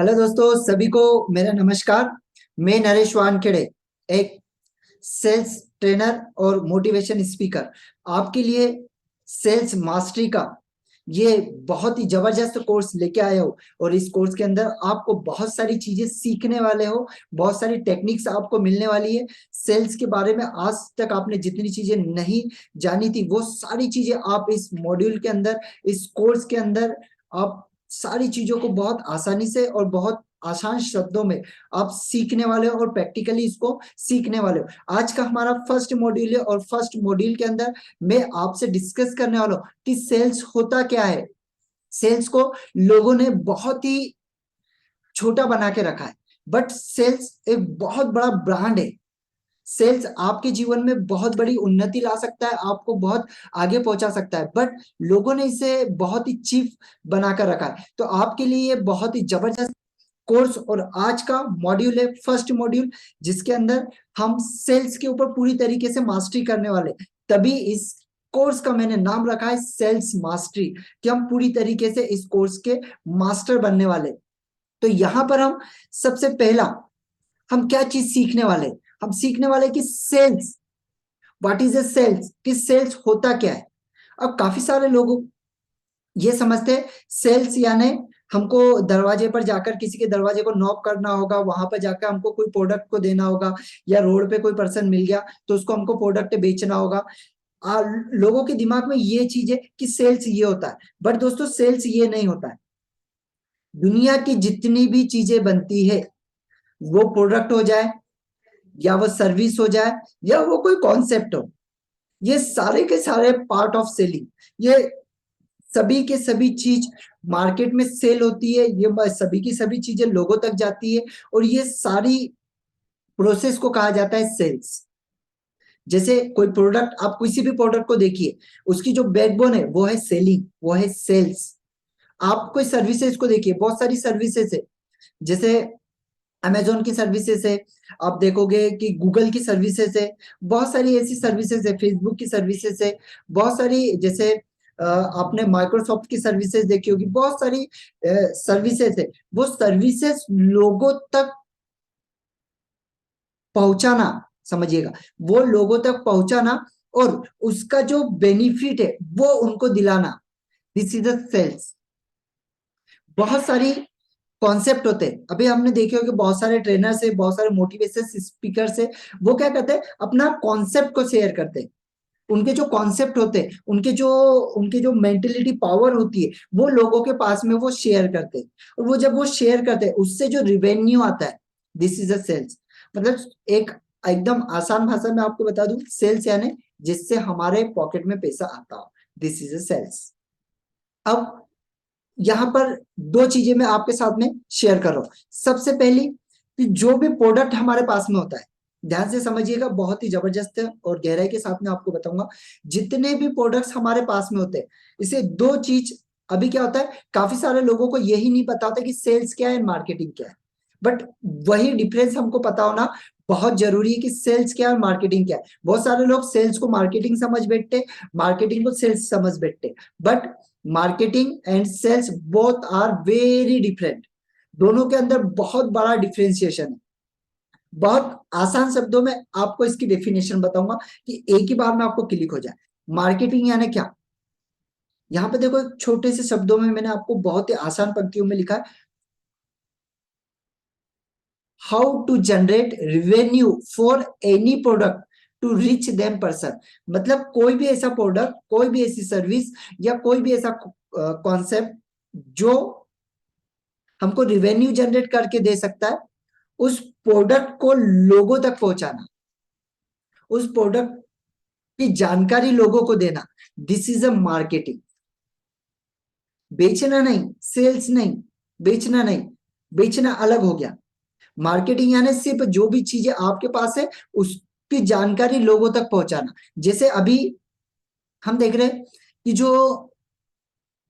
Hello दोस्तों, सभी को मेरा नमस्कार। मैं नरेश वानखेड़े, एक सेल्स ट्रेनर और मोटिवेशन स्पीकर आपके लिए सेल्स मास्टरी का ये बहुत ही जबरदस्त कोर्स लेके आया हूँ। और इस कोर्स के अंदर आपको बहुत सारी चीजें सीखने वाले हो, बहुत सारी टेक्निक्स आपको मिलने वाली है। सेल्स के बारे में आज तक आपने जितनी चीजें नहीं जानी थी वो सारी चीजें आप इस मॉड्यूल के अंदर, इस कोर्स के अंदर आप सारी चीजों को बहुत आसानी से और बहुत आसान शब्दों में आप सीखने वाले हो और प्रैक्टिकली इसको सीखने वाले हो। आज का हमारा फर्स्ट मॉड्यूल है और फर्स्ट मॉड्यूल के अंदर मैं आपसे डिस्कस करने वाला हूँ कि सेल्स होता क्या है। सेल्स को लोगों ने बहुत ही छोटा बना के रखा है, बट सेल्स एक बहुत बड़ा ब्रांड है। सेल्स आपके जीवन में बहुत बड़ी उन्नति ला सकता है, आपको बहुत आगे पहुंचा सकता है, बट लोगों ने इसे बहुत ही चीप बनाकर रखा है। तो आपके लिए ये बहुत ही जबरदस्त कोर्स और आज का मॉड्यूल है फर्स्ट मॉड्यूल, जिसके अंदर हम सेल्स के ऊपर पूरी तरीके से मास्टरी करने वाले। तभी इस कोर्स का मैंने नाम रखा है सेल्स मास्टरी, कि हम पूरी तरीके से इस कोर्स के मास्टर बनने वाले। तो यहां पर हम सबसे पहला हम क्या चीज सीखने वाले, हम सीखने वाले कि sales, what is a sales, कि सेल्स होता क्या है। अब काफी सारे लोग ये समझते हैं सेल्स यानी हमको दरवाजे पर जाकर किसी के दरवाजे को नॉक करना होगा, वहां पर जाकर हमको कोई प्रोडक्ट को देना होगा, या रोड पे कोई पर्सन मिल गया तो उसको हमको प्रोडक्ट बेचना होगा। लोगों के दिमाग में ये चीज है कि सेल्स ये होता है, बट दोस्तों सेल्स ये नहीं होता है। दुनिया की जितनी भी चीजें बनती है, वो प्रोडक्ट हो जाए या वो सर्विस हो जाए या वो कोई कॉन्सेप्ट हो, ये सारे के सारे पार्ट ऑफ सेलिंग। ये सभी के सभी चीज मार्केट में सेल होती है, ये सभी की सभी चीजें लोगों तक जाती है, और ये सारी प्रोसेस को कहा जाता है सेल्स। जैसे कोई प्रोडक्ट, आप किसी भी प्रोडक्ट को देखिए, उसकी जो बैकबोन है वो है सेलिंग, वो है सेल्स। आप कोई सर्विसेज को देखिए, बहुत सारी सर्विसेज है, जैसे अमेजोन की सर्विसेज है, आप देखोगे कि गूगल की सर्विसेज है, बहुत सारी ऐसी सर्विसेज है, फेसबुक की सर्विसेज है, बहुत सारी, जैसे आपने माइक्रोसॉफ्ट की सर्विसेज देखी होगी, बहुत सारी सर्विसेज है। वो सर्विसेज लोगों तक पहुंचाना, समझिएगा, वो लोगों तक पहुंचाना और उसका जो बेनिफिट है वो उनको दिलाना, दिस इज द सेल्स। बहुत सारी कॉन्सेप्ट होते हैं, अभी हमने देखे हो कि बहुत सारे ट्रेनर्स है, बहुत सारे मोटिवेशन स्पीकर्स है, वो क्या करते हैं, अपना कॉन्सेप्ट को शेयर करते हैं। उनके जो कॉन्सेप्ट होते हैं, उनके जो मेंटेलिटी पावर होती है, वो लोगों के पास में वो शेयर करते हैं। और वो जब वो शेयर करते हैं, उससे जो रिवेन्यू आता है, दिस इज अ सेल्स। मतलब एक एकदम आसान भाषा में आपको बता दूं, सेल्स यानी जिससे हमारे पॉकेट में पैसा आता हो, दिस इज अ सेल्स। अब यहां पर दो चीजें मैं आपके साथ में शेयर कर रहा हूं। सबसे पहली, कि जो भी प्रोडक्ट हमारे पास में होता है, ध्यान से समझिएगा, बहुत ही जबरदस्त है और गहराई के साथ में आपको बताऊंगा। जितने भी प्रोडक्ट्स हमारे पास में होते हैं, इसे दो चीज, अभी क्या होता है, काफी सारे लोगों को यही नहीं पता होता कि सेल्स क्या है, मार्केटिंग क्या है। बट वही डिफरेंस हमको पता होना बहुत जरूरी है कि सेल्स क्या है और मार्केटिंग क्या है। बहुत सारे लोग सेल्स को मार्केटिंग समझ बैठते, मार्केटिंग को सेल्स समझ बैठते, but marketing and sales both are very different. दोनों के अंदर बहुत बड़ा डिफरेंशिएशन है। बहुत आसान शब्दों में आपको इसकी डेफिनेशन बताऊंगा कि एक ही बार में आपको क्लिक हो जाए। मार्केटिंग यानी क्या, यहां पे देखो, एक छोटे से शब्दों में मैंने आपको बहुत ही आसान पंक्तियों में लिखा है, how to generate revenue for any product to reach them person. मतलब कोई भी ऐसा प्रोडक्ट, कोई भी ऐसी सर्विस या कोई भी ऐसा कॉन्सेप्ट जो हमको रिवेन्यू जनरेट करके दे सकता है, उस प्रोडक्ट को लोगों तक पहुंचाना, उस प्रोडक्ट की जानकारी लोगों को देना, दिस इज अ मार्केटिंग। बेचना नहीं, सेल्स नहीं, बेचना नहीं, बेचना अलग हो गया। मार्केटिंग यानी सिर्फ जो भी चीजें आपके पास है उसकी जानकारी लोगों तक पहुंचाना। जैसे अभी हम देख रहे हैं कि जो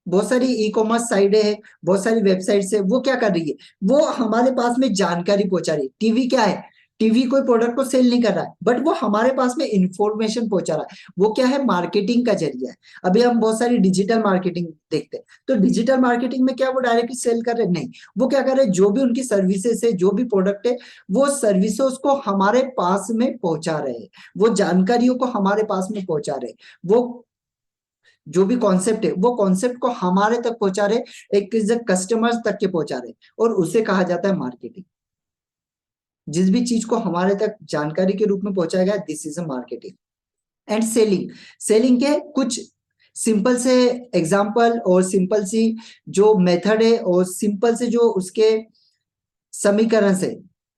बहुत सारी ई कॉमर्स साइटें है, बहुत सारी वेबसाइट्स है, वो क्या कर रही है, वो हमारे पास में जानकारी पहुंचा रही है। टीवी क्या है, टीवी कोई प्रोडक्ट को सेल नहीं कर रहा है, बट वो हमारे पास में इंफॉर्मेशन पहुंचा रहा है। वो क्या है, मार्केटिंग का जरिया है। अभी हम बहुत सारी डिजिटल मार्केटिंग देखते हैं, तो डिजिटल मार्केटिंग में क्या वो डायरेक्टली सेल कर रहे हैं? नहीं, वो क्या कर रहे हैं, जो भी उनकी सर्विसेज है, जो भी प्रोडक्ट है, वो सर्विसेज को हमारे पास में पहुंचा रहे हैं, वो जानकारियों को हमारे पास में पहुंचा रहे हैं, वो जो भी कॉन्सेप्ट है वो कॉन्सेप्ट को हमारे तक पहुंचा रहे, एक कस्टमर्स तक के पहुंचा रहे, और उसे कहा जाता है मार्केटिंग। जिस भी चीज को हमारे तक जानकारी के रूप में पहुंचाया गया, this is a marketing. And selling, selling के कुछ सिंपल से एग्जांपल और सिंपल सी जो मेथड है और सिंपल से जो उसके समीकरण से,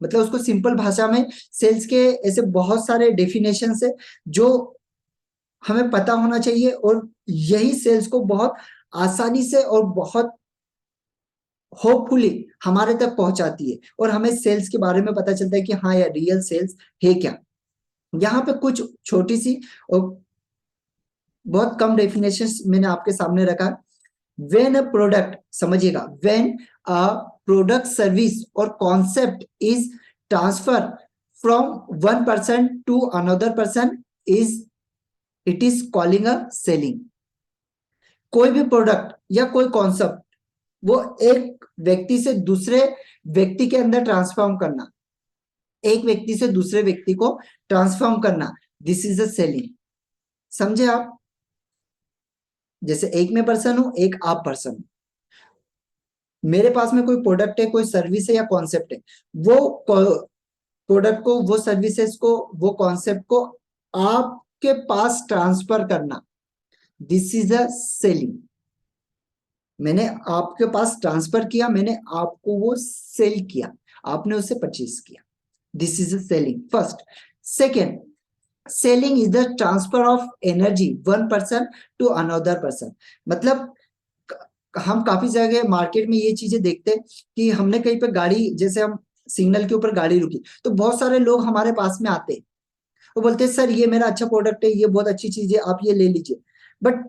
मतलब उसको सिंपल भाषा में सेल्स के ऐसे बहुत सारे डेफिनेशन है जो हमें पता होना चाहिए, और यही सेल्स को बहुत आसानी से और बहुत होपफुली हमारे तक पहुंचाती है, और हमें सेल्स के बारे में पता चलता है कि हाँ यार रियल सेल्स है क्या। यहाँ पे कुछ छोटी सी और बहुत कम डेफिनेशंस मैंने आपके सामने रखा। व्हेन अ प्रोडक्ट, समझिएगा, व्हेन अ प्रोडक्ट सर्विस और concept is transfer from one person to another person, is it is calling a selling. कोई भी प्रोडक्ट या कोई कॉन्सेप्ट वो एक व्यक्ति से दूसरे व्यक्ति के अंदर ट्रांसफॉर्म करना, एक व्यक्ति से दूसरे व्यक्ति को ट्रांसफॉर्म करना, दिस इज अ सेलिंग। समझे आप? जैसे एक मैं पर्सन हूं, एक आप पर्सन हूं, मेरे पास में कोई प्रोडक्ट है, कोई सर्विस है या कॉन्सेप्ट है, वो प्रोडक्ट को, वो सर्विसेज को, वो कॉन्सेप्ट को आपके पास ट्रांसफर करना, दिस इज अ सेलिंग। मैंने आपके पास ट्रांसफर किया, मैंने आपको वो सेल किया, आपने उसे परचेज किया, this is a selling first. Second, selling is the transfer of energy one person to another person. मतलब हम काफी जगह मार्केट में ये चीजें देखते हैं कि हमने कहीं पे गाड़ी, जैसे हम सिग्नल के ऊपर गाड़ी रुकी, तो बहुत सारे लोग हमारे पास में आते हैं, वो बोलते हैं सर ये मेरा अच्छा प्रोडक्ट है, ये बहुत अच्छी चीज है, आप ये ले लीजिए। बट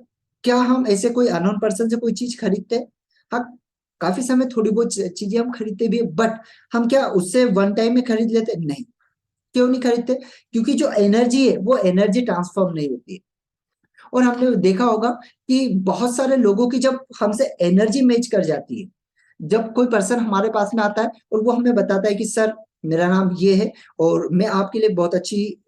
क्या हम ऐसे कोई अननोन पर्सन से कोई चीज खरीदते हैं? हाँ, काफी समय थोड़ी बहुत चीजें हम खरीदते भी है, बट हम क्या उससे वन टाइम में खरीद लेते? नहीं। क्यों नहीं खरीदते? क्योंकि जो एनर्जी है वो एनर्जी ट्रांसफॉर्म नहीं होती है। और हमने देखा होगा कि बहुत सारे लोगों की जब हमसे एनर्जी मैच कर जाती है, जब कोई पर्सन हमारे पास में आता है और वो हमें बताता है कि सर मेरा नाम ये है, और मैं आपके लिए बहुत अच्छी,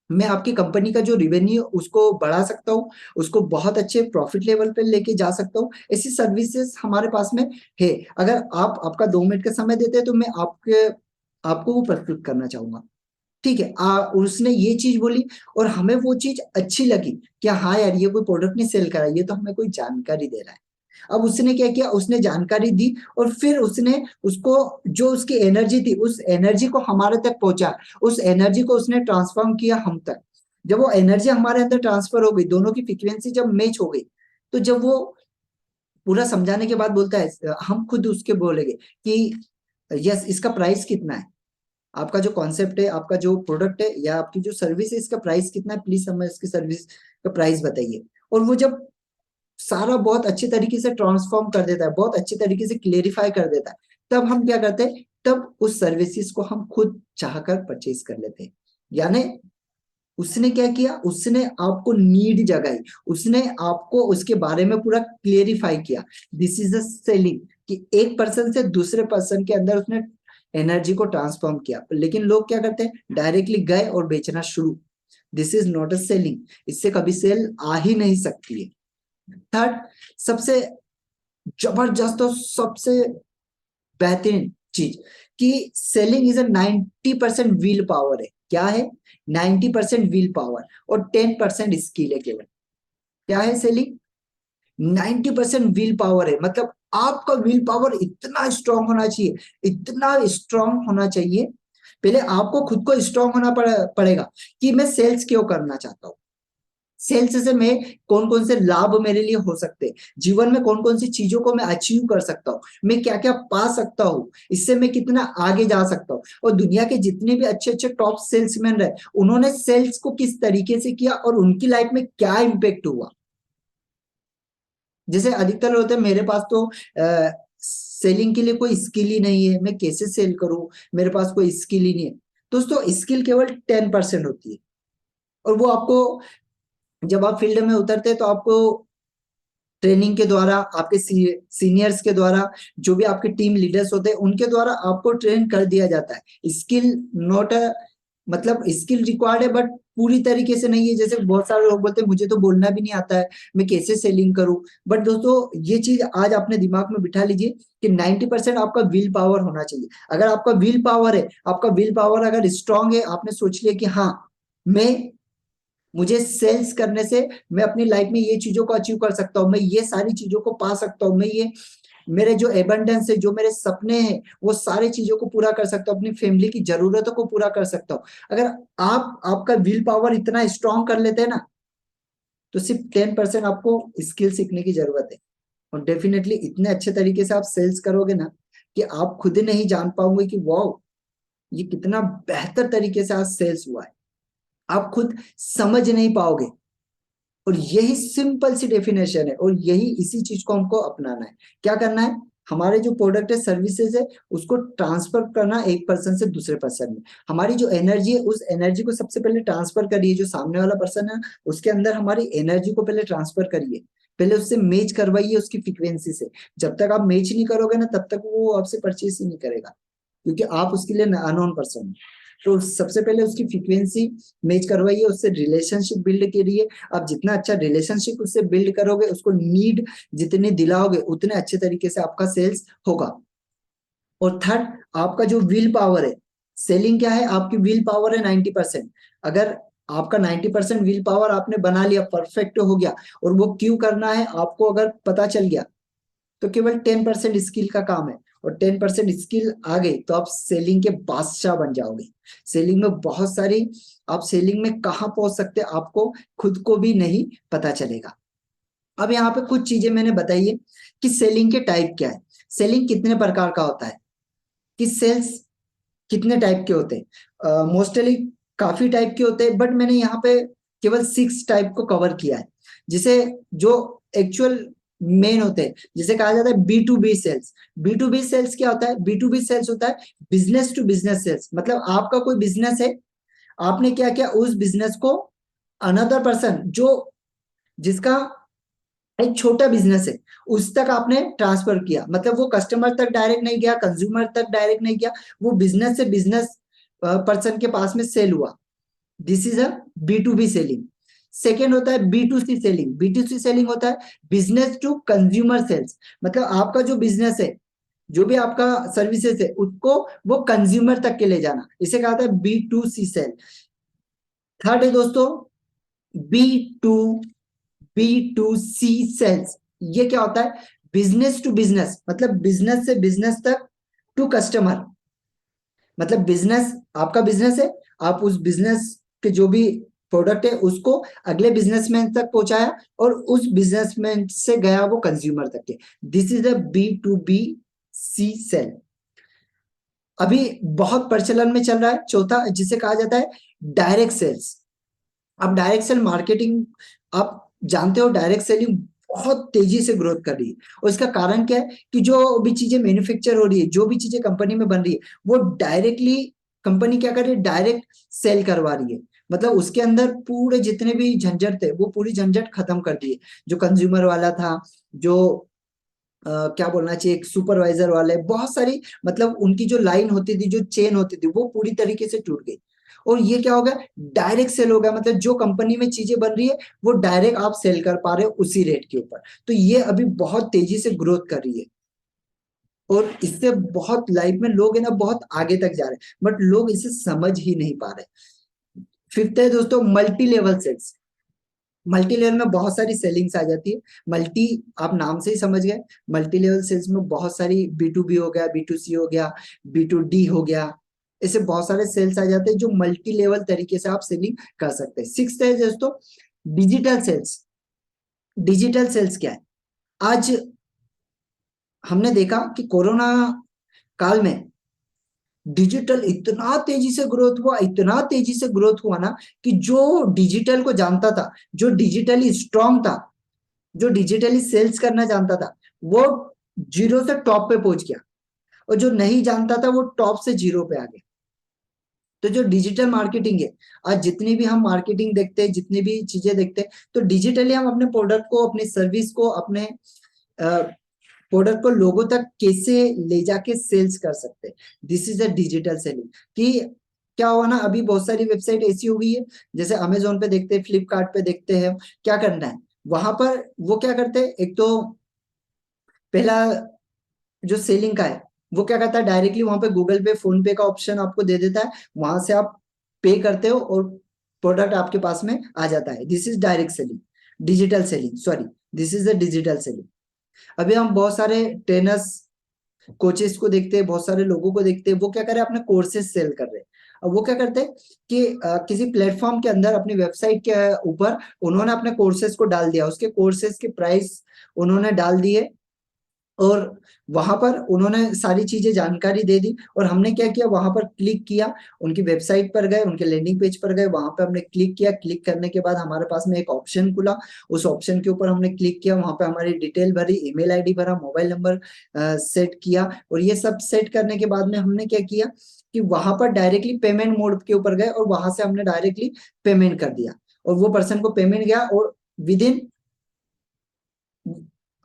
मैं आपकी कंपनी का जो रिवेन्यू उसको बढ़ा सकता हूँ, उसको बहुत अच्छे प्रॉफिट लेवल पे लेके जा सकता हूँ, ऐसी सर्विसेज हमारे पास में है। अगर आप आपका 2 मिनट का समय देते हैं तो मैं आपको वो प्रस्तुत करना चाहूंगा। ठीक है, उसने ये चीज बोली और हमें वो चीज अच्छी लगी कि हाँ यार ये कोई प्रोडक्ट नहीं सेल करा, ये तो हमें कोई जानकारी दे रहा है। अब उसने क्या किया, उसने जानकारी दी, और फिर उसने उसको, जो उसकी एनर्जी थी उस एनर्जी को हमारे तक पहुंचा, उस एनर्जी को उसने ट्रांसफॉर्म किया हम तक। जब वो एनर्जी हमारे अंदर ट्रांसफर हो गई, दोनों की फ्रीक्वेंसी जब मैच हो गई, तो जब वो पूरा समझाने के बाद बोलता है, हम खुद उसके बोलेंगे कि यस इसका प्राइस कितना है, आपका जो कॉन्सेप्ट है, आपका जो प्रोडक्ट है या आपकी जो सर्विस है, इसका प्राइस कितना है, प्लीज हमें इसकी सर्विस का प्राइस बताइए। और वो जब सारा बहुत अच्छे तरीके से ट्रांसफॉर्म कर देता है, बहुत अच्छे तरीके से क्लेरिफाई कर देता है, तब हम क्या करते हैं, तब उस सर्विसेज को हम खुद चाहकर परचेज कर लेते हैं। यानी उसने क्या किया, उसने आपको नीड जगाई, उसने आपको उसके बारे में पूरा क्लियरिफाई किया, दिस इज अ सेलिंग। कि एक पर्सन से दूसरे पर्सन के अंदर उसने एनर्जी को ट्रांसफॉर्म किया। लेकिन लोग क्या करते हैं, डायरेक्टली गए और बेचना शुरू, this is not a selling, इससे कभी सेल आ ही नहीं सकती है। थर्ड, सबसे जबरदस्त और सबसे बेहतरीन चीज, कि selling is a 90% will power है। क्या है? 90% विल पावर और 10% स्किल है केवल। क्या है सेलिंग? 90% विल पावर है, मतलब आपका विल पावर इतना स्ट्रांग होना चाहिए, इतना स्ट्रांग होना चाहिए। पहले आपको खुद को स्ट्रांग होना पड़ेगा कि मैं सेल्स क्यों करना चाहता हूँ, सेल्स से मैं कौन कौन से लाभ मेरे लिए हो सकते हैं, जीवन में कौन कौन सी चीजों को मैं अचीव कर सकता हूँ, मैं क्या क्या पा सकता हूँ, इससे मैं कितना आगे जा सकता हूँ। और दुनिया के जितने भी अच्छे अच्छे टॉप सेल्समैन रहे, उन्होंने सेल्स को किस तरीके से किया और उनकी लाइफ में क्या इम्पेक्ट हुआ। जैसे अधिकतर होते हैं, मेरे पास तो सेलिंग के लिए कोई स्किल ही नहीं है, मैं कैसे सेल करूं, मेरे पास कोई स्किल ही नहीं है। दोस्तों स्किल केवल 10% होती है, और वो आपको जब आप फील्ड में उतरते हैं तो आपको ट्रेनिंग के द्वारा, आपके सीनियर्स के द्वारा, जो भी आपके टीम लीडर्स होते हैं उनके द्वारा आपको ट्रेन कर दिया जाता है। स्किल नॉट अ, मतलब स्किल रिक्वायर्ड है बट पूरी तरीके से नहीं है। जैसे बहुत सारे लोग बोलते हैं मुझे तो बोलना भी नहीं आता है, मैं कैसे सेलिंग करूं। बट दोस्तों ये चीज आज अपने दिमाग में बिठा लीजिए कि 90% आपका विल पावर होना चाहिए। अगर आपका विल पावर है, आपका विल पावर अगर स्ट्रांग है, आपने सोच लिया कि हाँ मैं मुझे सेल्स करने से मैं अपनी लाइफ में ये चीजों को अचीव कर सकता हूँ, मैं ये सारी चीजों को पा सकता हूँ, मैं ये मेरे जो एबंडेंस है, जो मेरे सपने हैं, वो सारी चीजों को पूरा कर सकता हूँ, अपनी फैमिली की जरूरतों को पूरा कर सकता हूँ। अगर आप आपका विल पावर इतना स्ट्रांग कर लेते हैं ना, तो सिर्फ 10% आपको स्किल सीखने की जरूरत है। और डेफिनेटली इतने अच्छे तरीके से आप सेल्स करोगे ना कि आप खुद ही नहीं जान पाओगे कि वाओ ये कितना बेहतर तरीके से आज सेल्स हुआ है। आप खुद समझ नहीं पाओगे। और यही सिंपल सी डेफिनेशन है, और यही इसी चीज को हमको अपनाना है। क्या करना है, हमारे जो प्रोडक्ट है, सर्विसेज है, उसको ट्रांसफर करना एक पर्सन से दूसरे पर्सन में। हमारी जो एनर्जी है, उस एनर्जी को सबसे पहले ट्रांसफर करिए। जो सामने वाला पर्सन है उसके अंदर हमारी एनर्जी को पहले ट्रांसफर करिए, पहले उससे मैच करवाइए उसकी फ्रीक्वेंसी से। जब तक आप मैच नहीं करोगे ना, तब तक वो आपसे परचेस ही नहीं करेगा, क्योंकि आप उसके लिए अननोन पर्सन हो। तो सबसे पहले उसकी फ्रीक्वेंसी मैच करवाइए, उससे रिलेशनशिप बिल्ड करिए। आप जितना अच्छा रिलेशनशिप उससे बिल्ड करोगे, उसको नीड जितने दिलाओगे, उतने अच्छे तरीके से आपका सेल्स होगा। और थर्ड, आपका जो विल पावर है, सेलिंग क्या है, आपकी विल पावर है 90%। अगर आपका 90% विल पावर आपने बना लिया, परफेक्ट हो गया, और वो क्यों करना है आपको अगर पता चल गया, तो केवल 10% स्किल का काम है। और 10% स्किल आ गई तो आप सेलिंग के बादशाह बन जाओगे। सेलिंग में बहुत सारी, आप सेलिंग में कहाँ पहुंच सकते हैं आपको खुद को भी नहीं पता चलेगा। अब यहाँ पे कुछ चीजें मैंने बताई है कि सेलिंग के टाइप क्या है, सेलिंग कितने प्रकार का होता है, कि सेल्स कितने टाइप के होते हैं। मोस्टली काफी टाइप के होते हैं, बट मैंने यहाँ पे केवल 6 टाइप को कवर किया है, जिसे जो एक्चुअल मेन होते हैं, जिसे कहा जाता है B to B sales. B to B sales क्या होता है, बी टू बी सेल्स होता है बिजनेस टू बिजनेस सेल्स। मतलब आपका कोई बिजनेस है, आपने क्या किया, उस बिजनेस को अनदर पर्सन, जो जिसका एक छोटा बिजनेस है, उस तक आपने ट्रांसफर किया। मतलब वो कस्टमर तक डायरेक्ट नहीं गया, कंज्यूमर तक डायरेक्ट नहीं गया, वो बिजनेस से बिजनेस पर्सन के पास में सेल हुआ। This is a B to B selling. Second होता है B to C selling. B to C selling होता है बिजनेस टू कंज्यूमर सेल्स। मतलब आपका जो बिजनेस है, जो भी आपका सर्विसेज है, उसको वो कंज्यूमर तक के ले जाना, इसे कहा जाता है B to C sale. Third है दोस्तों B to B to C sales. ये क्या होता है, बिजनेस टू बिजनेस, मतलब बिजनेस से बिजनेस तक टू कस्टमर। मतलब बिजनेस, आपका बिजनेस है, आप उस बिजनेस के जो भी प्रोडक्ट है उसको अगले बिजनेसमैन तक पहुंचाया, और उस बिजनेसमैन से गया वो कंज्यूमर तक के। This is a B to B C sale. अभी बहुत प्रचलन में चल रहा है चौथा, जिसे कहा जाता है डायरेक्ट सेल्स। अब डायरेक्ट सेल मार्केटिंग, आप जानते हो डायरेक्ट सेलिंग बहुत तेजी से ग्रोथ कर रही है। और इसका कारण क्या है कि जो भी चीजें मैन्युफैक्चर हो रही है, जो भी चीजें कंपनी में बन रही है, वो डायरेक्टली कंपनी क्या कर रही है, डायरेक्ट सेल करवा रही है। मतलब उसके अंदर पूरे जितने भी झंझट थे, वो पूरी झंझट खत्म कर दी है। जो कंज्यूमर वाला था, जो क्या बोलना चाहिए, एक सुपरवाइजर वाले, बहुत सारी, मतलब उनकी जो लाइन होती थी, जो चेन होती थी, वो पूरी तरीके से टूट गई। और ये क्या होगा, डायरेक्ट सेल होगा। मतलब जो कंपनी में चीजें बन रही है, वो डायरेक्ट आप सेल कर पा रहे हो उसी रेट के ऊपर। तो ये अभी बहुत तेजी से ग्रोथ कर रही है, और इससे बहुत लाइफ में लोग है ना बहुत आगे तक जा रहे हैं, बट लोग इसे समझ ही नहीं पा रहे। फिफ्थ है दोस्तों multi level sales. Multi level में बहुत सारी सेलिंग्स आ जाती है। मल्टी, आप नाम से ही समझ गए, मल्टी लेवल सेल्स में बहुत सारी बी टू बी हो गया, बी टू सी हो गया, बी टू डी हो गया, ऐसे बहुत सारे सेल्स आ जाते हैं जो मल्टी लेवल तरीके से आप सेलिंग कर सकते हैं। सिक्स्थ है दोस्तों डिजिटल सेल्स। डिजिटल सेल्स क्या है, आज हमने देखा कि कोरोना काल में डिजिटल इतना तेजी से ग्रोथ हुआ, इतना तेजी से ग्रोथ हुआ ना, कि जो डिजिटल को जानता था, जो डिजिटली स्ट्रांग था, जो डिजिटली सेल्स करना जानता था, वो जीरो से टॉप पे पहुंच गया, और जो नहीं जानता था वो टॉप से जीरो पे आ गया। तो जो डिजिटल मार्केटिंग है, आज जितनी भी हम मार्केटिंग देखते हैं, जितनी भी चीजें देखते हैं, तो डिजिटली हम अपने प्रोडक्ट को, अपनी सर्विस को, अपने प्रोडक्ट को लोगों तक कैसे ले जाके सेल्स कर सकते हैं। This is a digital selling. कि क्या हुआ ना, अभी बहुत सारी वेबसाइट ऐसी हो गई है, जैसे अमेजोन पे देखते हैं, फ्लिपकार्ट पे देखते हैं, क्या करना है वहां पर, वो क्या करते हैं, एक तो पहला जो सेलिंग का है, वो क्या करता है, डायरेक्टली वहां पे गूगल पे, फोन पे का ऑप्शन आपको दे देता है, वहां से आप पे करते हो और प्रोडक्ट आपके पास में आ जाता है। This is direct selling, digital selling, sorry, this is the digital selling. अभी हम बहुत सारे ट्रेनर्स, कोचेस को देखते हैं, बहुत सारे लोगों को देखते हैं, वो क्या कर रहे हैं, अपने कोर्सेज सेल कर रहे हैं। अब वो क्या करते हैं कि किसी प्लेटफॉर्म के अंदर, अपनी वेबसाइट के ऊपर उन्होंने अपने कोर्सेज को डाल दिया, उसके कोर्सेज के प्राइस उन्होंने डाल दिए, और वहां पर उन्होंने सारी चीजें जानकारी दे दी, और हमने क्या किया, वहां पर क्लिक किया, उनकी वेबसाइट पर गए, उनके लैंडिंग पेज पर गए, वहां पर हमने क्लिक किया, क्लिक करने के बाद हमारे पास में एक ऑप्शन खुला, उस ऑप्शन के ऊपर हमने क्लिक किया, वहां पे हमारी डिटेल भरी, ईमेल आईडी भरा, मोबाइल नंबर सेट किया, और ये सब सेट करने के बाद में हमने क्या किया कि वहां पर डायरेक्टली पेमेंट मोड के ऊपर गए, और वहां से हमने डायरेक्टली पेमेंट कर दिया, और वो पर्सन को पेमेंट गया, और विद इन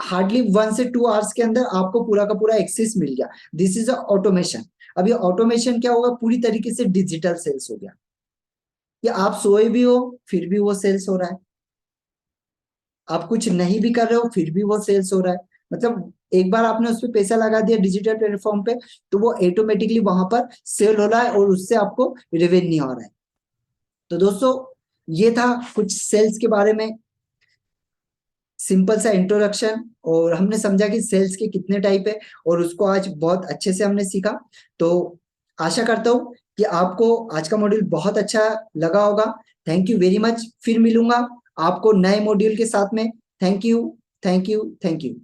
हार्डली 1 से 2 आवर्स के अंदर आपको पूरा का पूरा एक्सेस मिल गया। This is a automation. अब ये ऑटोमेशन क्या होगा, पूरी तरीके से डिजिटल सेल्स हो गया, कि आप सोए भी हो फिर भी वो सेल्स हो रहा है, आप कुछ नहीं भी कर रहे हो फिर भी वो सेल्स हो रहा है। मतलब एक बार आपने उस पर पैसा लगा दिया डिजिटल प्लेटफॉर्म पे, तो वो ऑटोमेटिकली वहां पर सेल हो रहा है, और उससे आपको रेवेन्यू आ रहा है। तो दोस्तों, ये था कुछ सेल्स के बारे में सिंपल सा इंट्रोडक्शन, और हमने समझा कि सेल्स के कितने टाइप है, और उसको आज बहुत अच्छे से हमने सीखा। तो आशा करता हूँ कि आपको आज का मॉड्यूल बहुत अच्छा लगा होगा। थैंक यू वेरी मच, फिर मिलूंगा आपको नए मॉड्यूल के साथ में। Thank you, thank you, thank you.